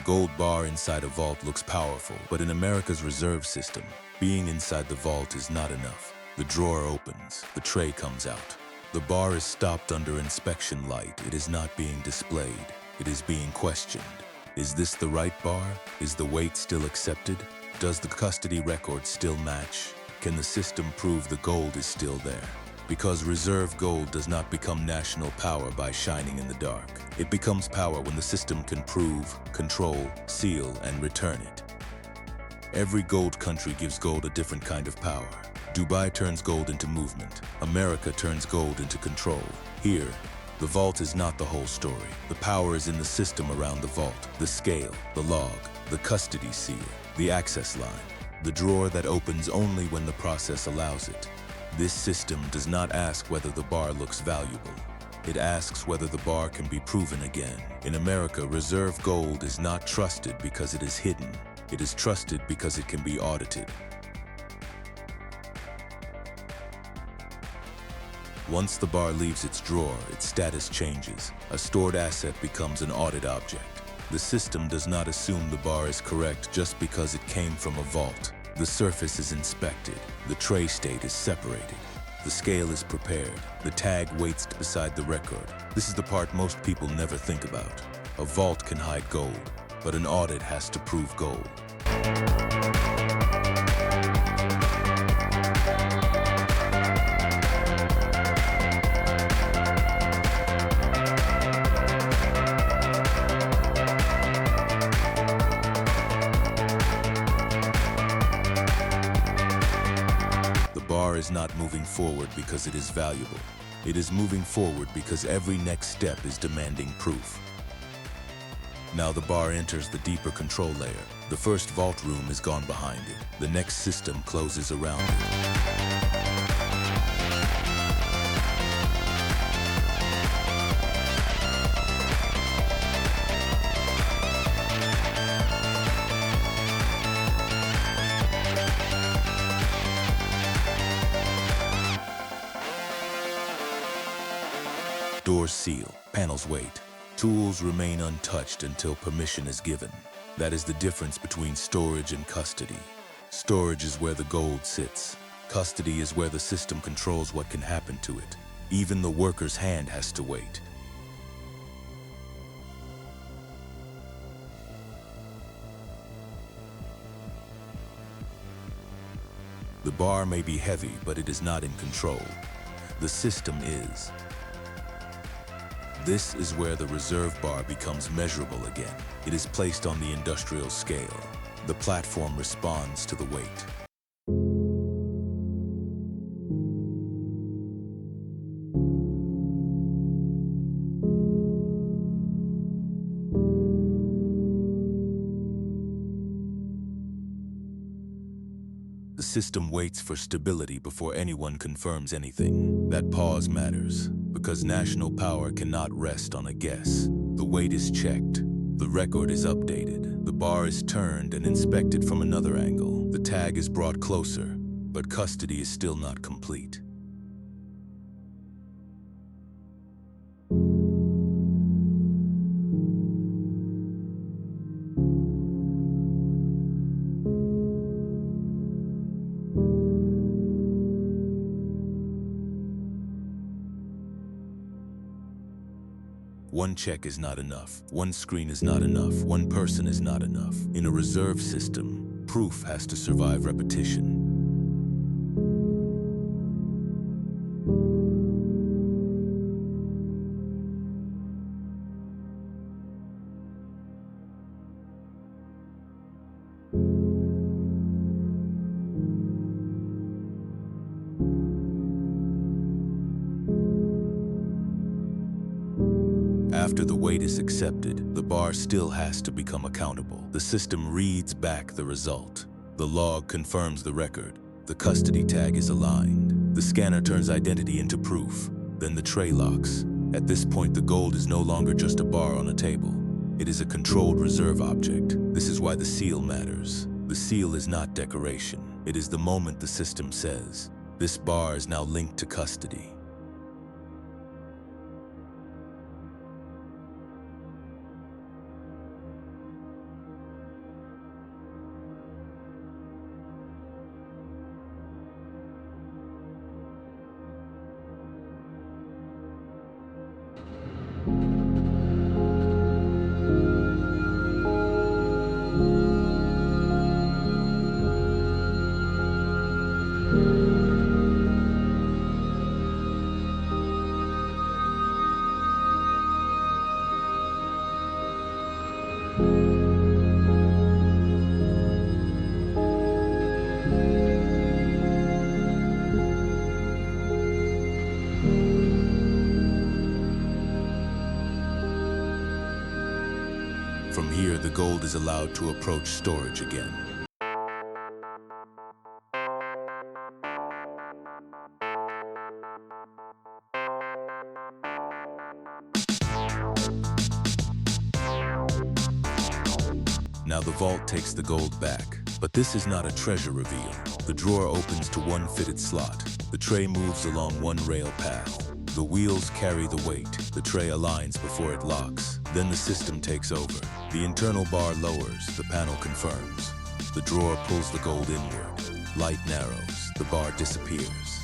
gold bar inside a vault looks powerful, but in America's reserve system, being inside the vault is not enough. The drawer opens, the tray comes out. The bar is stopped under inspection light. It is not being displayed. It is being questioned. Is this the right bar? Is the weight still accepted? Does the custody record still match? Can the system prove the gold is still there? Because reserve gold does not become national power by shining in the dark. It becomes power when the system can prove, control, seal, and return it. Every gold country gives gold a different kind of power. Dubai turns gold into movement. America turns gold into control. Here, the vault is not the whole story. The power is in the system around the vault, the scale, the log, the custody seal, the access line, the drawer that opens only when the process allows it. This system does not ask whether the bar looks valuable. It asks whether the bar can be proven again. In America, reserve gold is not trusted because it is hidden. It is trusted because it can be audited. Once the bar leaves its drawer, its status changes. A stored asset becomes an audit object. The system does not assume the bar is correct just because it came from a vault. The surface is inspected. The tray state is separated. The scale is prepared. The tag waits beside the record. This is the part most people never think about. A vault can hide gold, but an audit has to prove gold. Is not moving forward because it is valuable. It is moving forward because every next step is demanding proof. Now the bar enters the deeper control layer. The first vault room is gone behind it. The next system closes around it. Doors seal, panels wait. Tools remain untouched until permission is given. That is the difference between storage and custody. Storage is where the gold sits. Custody is where the system controls what can happen to it. Even the worker's hand has to wait. The bar may be heavy, but it is not in control. The system is. This is where the reserve bar becomes measurable again. It is placed on the industrial scale. The platform responds to the weight. The system waits for stability before anyone confirms anything. That pause matters, because national power cannot rest on a guess. The weight is checked. The record is updated. The bar is turned and inspected from another angle. The tag is brought closer, but custody is still not complete. One check is not enough. One screen is not enough. One person is not enough. In a reserve system, proof has to survive repetition. After the weight is accepted, the bar still has to become accountable. The system reads back the result. The log confirms the record. The custody tag is aligned. The scanner turns identity into proof. Then the tray locks. At this point, the gold is no longer just a bar on a table. It is a controlled reserve object. This is why the seal matters. The seal is not decoration. It is the moment the system says, this bar is now linked to custody. gold is allowed to approach storage again. Now the vault takes the gold back. But this is not a treasure reveal. The drawer opens to one fitted slot. The tray moves along one rail path. The wheels carry the weight. The tray aligns before it locks. Then the system takes over. The internal bar lowers. The panel confirms. The drawer pulls the gold inward. Light narrows. The bar disappears.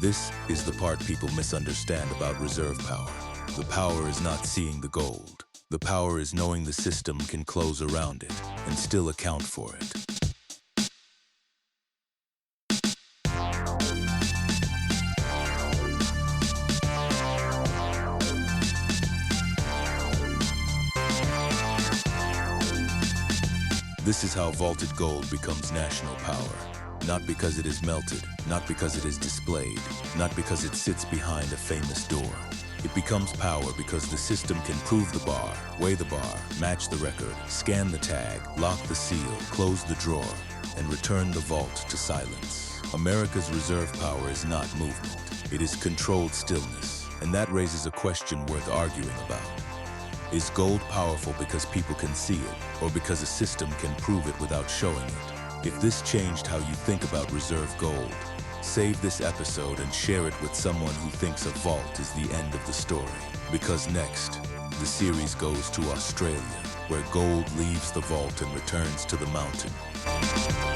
This is the part people misunderstand about reserve power. The power is not seeing the gold. The power is knowing the system can close around it and still account for it. This is how vaulted gold becomes national power. Not because it is melted, not because it is displayed, not because it sits behind a famous door. It becomes power because the system can prove the bar, weigh the bar, match the record, scan the tag, lock the seal, close the drawer, and return the vault to silence. America's reserve power is not movement. It is controlled stillness. And that raises a question worth arguing about. Is gold powerful because people can see it, or because a system can prove it without showing it? If this changed how you think about reserve gold, save this episode and share it with someone who thinks a vault is the end of the story. Because next, the series goes to Australia, where gold leaves the vault and returns to the mountain.